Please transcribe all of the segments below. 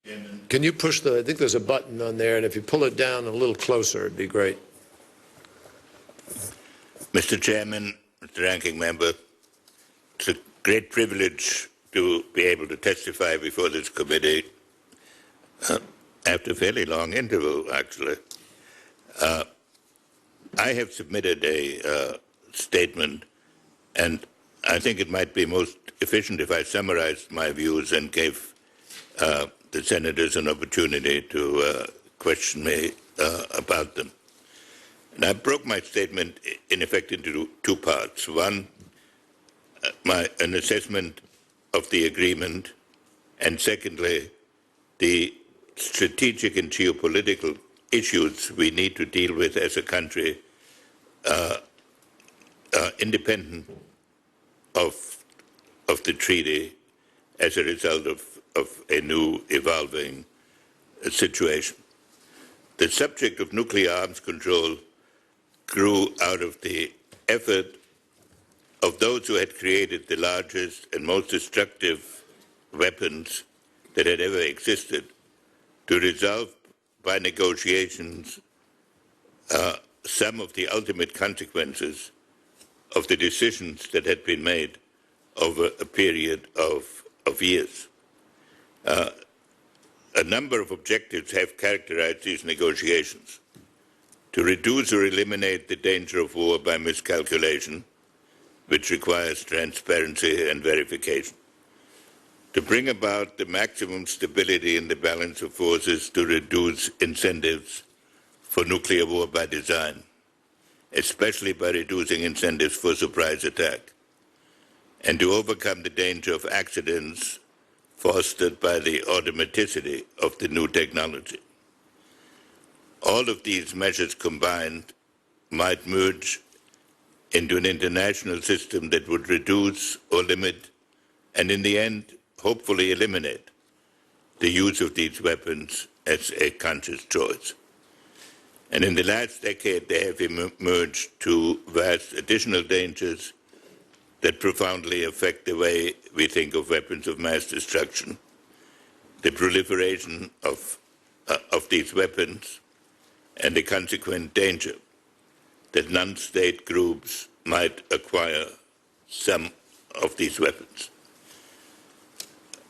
Can you push I think there's a button on there, and if you pull it down a little closer, it'd be great. Mr. Chairman, Mr. Ranking Member, it's a great privilege to be able to testify before this committee after a fairly long interval, actually. I have submitted a statement, and I think it might be most efficient if I summarized my views and gave the senators an opportunity to question me about them. And I broke my statement, in effect, into two parts. One, an assessment of the agreement, and secondly, the strategic and geopolitical issues we need to deal with as a country, independent of the treaty as a result of a new evolving situation. The subject of nuclear arms control grew out of the effort of those who had created the largest and most destructive weapons that had ever existed to resolve by negotiations some of the ultimate consequences of the decisions that had been made over a period of years. A number of objectives have characterized these negotiations: to reduce or eliminate the danger of war by miscalculation, which requires transparency and verification; to bring about the maximum stability in the balance of forces, to reduce incentives for nuclear war by design, especially by reducing incentives for surprise attack, and to overcome the danger of accidents fostered by the automaticity of the new technology. All of these measures combined might merge into an international system that would reduce or limit, and in the end, hopefully eliminate, the use of these weapons as a conscious choice. And in the last decade, they have emerged two vast additional dangers that profoundly affect the way we think of weapons of mass destruction: the proliferation of these weapons and the consequent danger that non-state groups might acquire some of these weapons.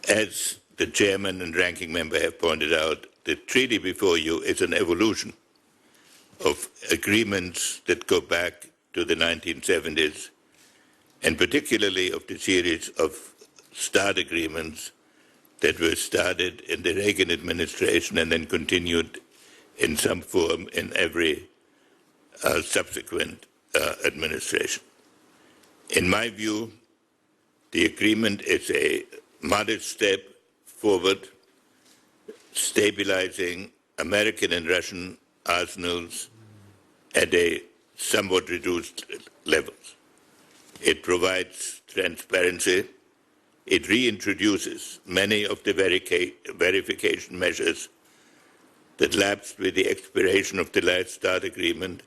As the chairman and ranking member have pointed out, the treaty before you is an evolution of agreements that go back to the 1970s, and particularly of the series of START agreements that were started in the Reagan administration and then continued in some form in every subsequent administration. In my view, the agreement is a modest step forward, stabilizing American and Russian arsenals at a somewhat reduced levels. It provides transparency. It reintroduces many of the verification measures that lapsed with the expiration of the last START agreement.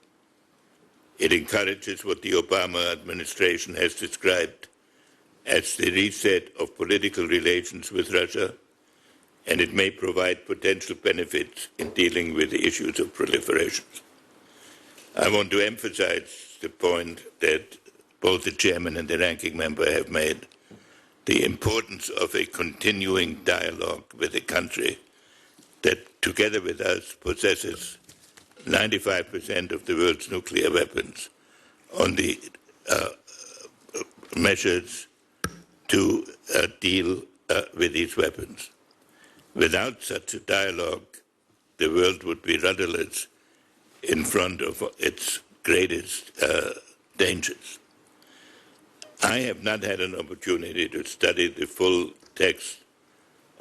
It encourages what the Obama administration has described as the reset of political relations with Russia, and it may provide potential benefits in dealing with the issues of proliferation. I want to emphasize the point that both the chairman and the ranking member have made: the importance of a continuing dialogue with a country that, together with us, possesses 95% of the world's nuclear weapons, on the measures to deal with these weapons. Without such a dialogue, the world would be rudderless in front of its greatest dangers. I have not had an opportunity to study the full text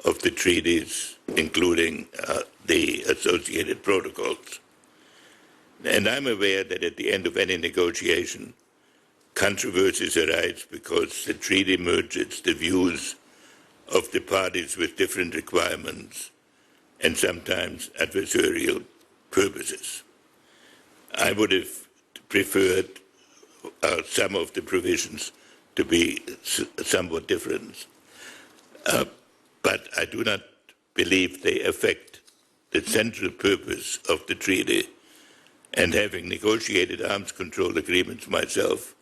of the treaties, including the associated protocols. And I'm aware that at the end of any negotiation, controversies arise because the treaty merges the views of the parties with different requirements and sometimes adversarial purposes. I would have preferred some of the provisions to be somewhat different, but I do not believe they affect the central purpose of the treaty, and having negotiated arms control agreements myself,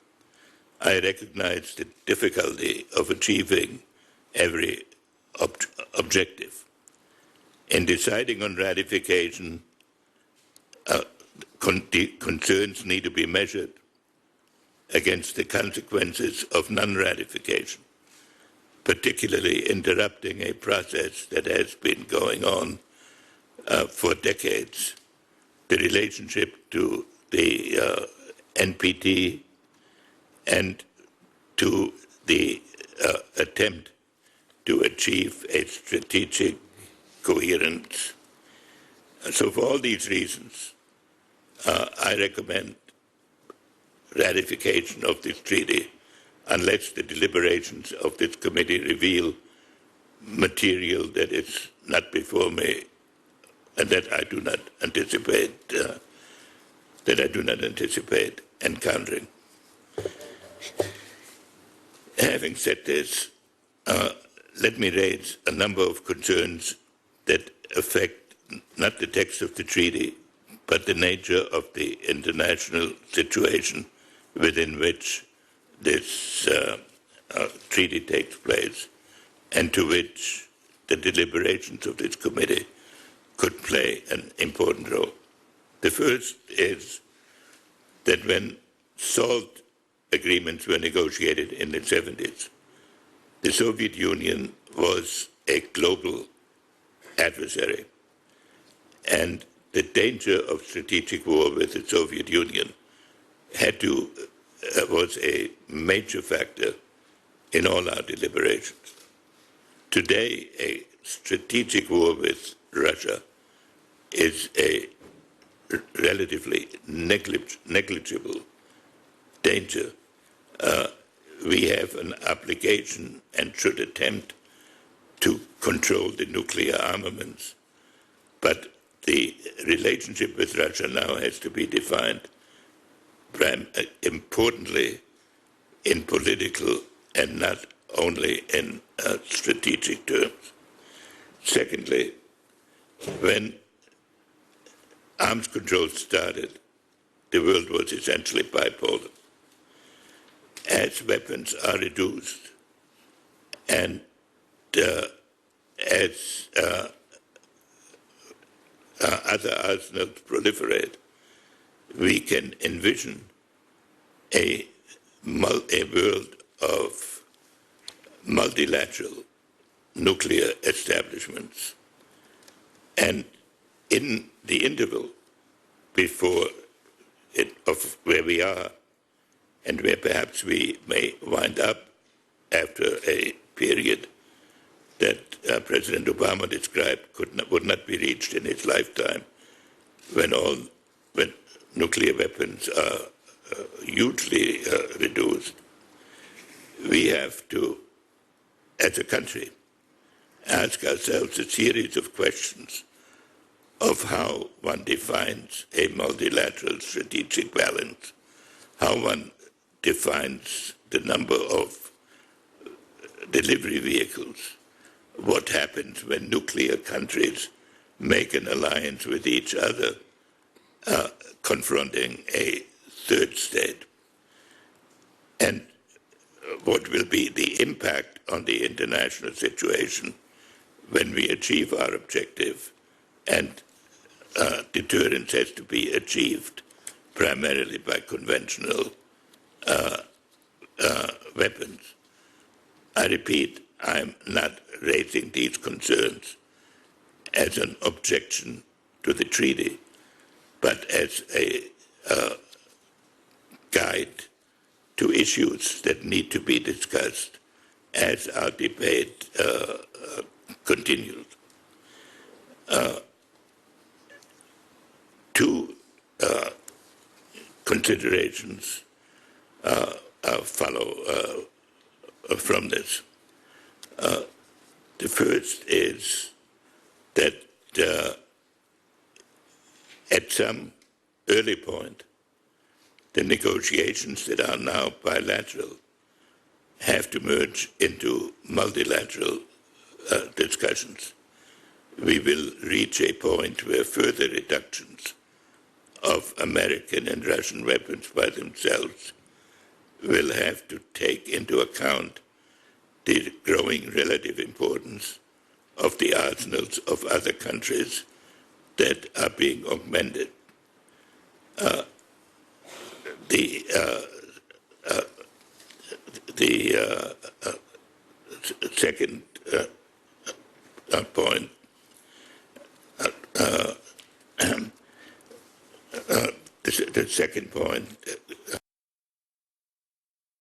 I recognize the difficulty of achieving every objective. In deciding on ratification, concerns need to be measured against the consequences of non-ratification, particularly interrupting a process that has been going on for decades. The relationship to the NPT and to the attempt to achieve a strategic coherence. So for all these reasons, I recommend ratification of this treaty unless the deliberations of this committee reveal material that is not before me and that I do not anticipate encountering. Having said this, let me raise a number of concerns that affect not the text of the treaty, but the nature of the international situation within which this treaty takes place, and to which the deliberations of this committee could play an important role. The first is that when SALT agreements were negotiated in the 70s, the Soviet Union was a global adversary, and the danger of strategic war with the Soviet Union was a major factor in all our deliberations. Today, a strategic war with Russia is a relatively negligible danger. We have an obligation and should attempt to control the nuclear armaments, but the relationship with Russia now has to be defined importantly in political and not only in strategic terms. Secondly, when arms control started, the world was essentially bipolar. As weapons are reduced and as other arsenals proliferate, we can envision a world of multilateral nuclear establishments. And in the interval before of where we are and where perhaps we may wind up after a period that President Obama described would not be reached in his lifetime, when nuclear weapons are hugely reduced, we have to, as a country, ask ourselves a series of questions of how one defines a multilateral strategic balance, how one defines the number of delivery vehicles, what happens when nuclear countries make an alliance with each other, confronting a third state, and what will be the impact on the international situation when we achieve our objective, and deterrence has to be achieved primarily by conventional weapons. I repeat, I'm not raising these concerns as an objection to the treaty, but as a guide to issues that need to be discussed as our debate continues. Two considerations follow from this. The first is that at some early point, the negotiations that are now bilateral have to merge into multilateral discussions. we will reach a point where further reductions of American and Russian weapons by themselves will have to take into account the growing relative importance of the arsenals of other countries that are being augmented. Second point, the second point